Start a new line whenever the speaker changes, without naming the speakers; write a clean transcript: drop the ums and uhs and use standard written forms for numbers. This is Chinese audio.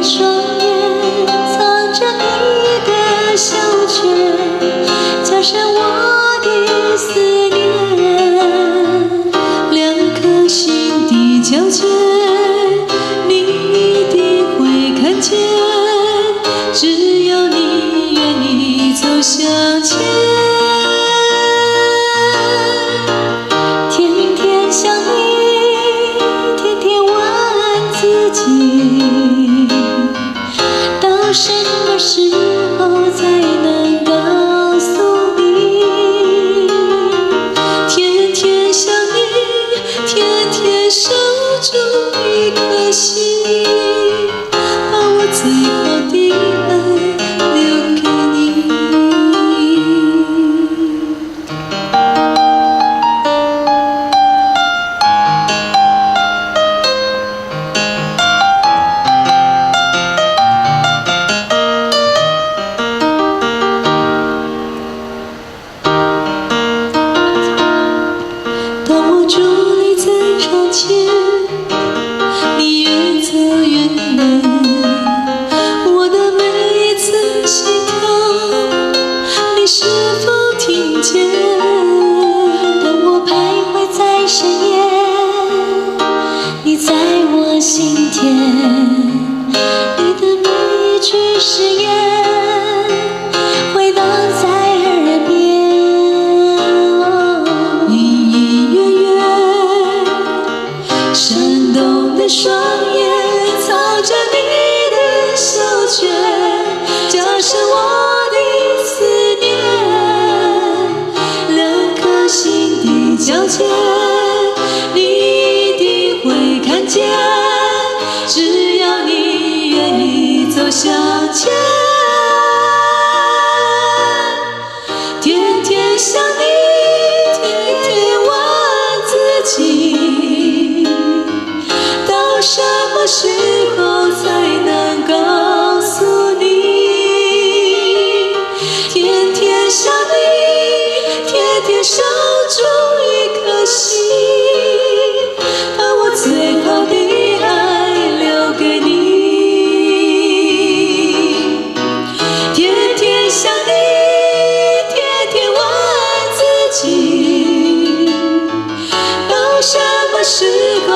双眼藏着你的小圈，加深我的思念。两颗心的交界，你一定会看见。只要你愿意走向前，天天想你，天天问自己，到什么时候才能告诉你？天天想你，天天守住一颗心，把我最好的爱留给你。当我伫立在窗前，你越走越远，我的每一次心跳，你是否听见？当我徘徊在深夜，你在我心田，你的每一句誓言回荡在耳边。隐隐约约，闪动的双眼藏着你的小圈，加深我的思念。两颗心的交界，你一定会看见。只要你愿意走向前，天天想你，天天问自己，到什么时候才能告诉你？天天想你，天天守住一颗心，把我最好的爱留给你。天天想你，天天问自己，到什么时候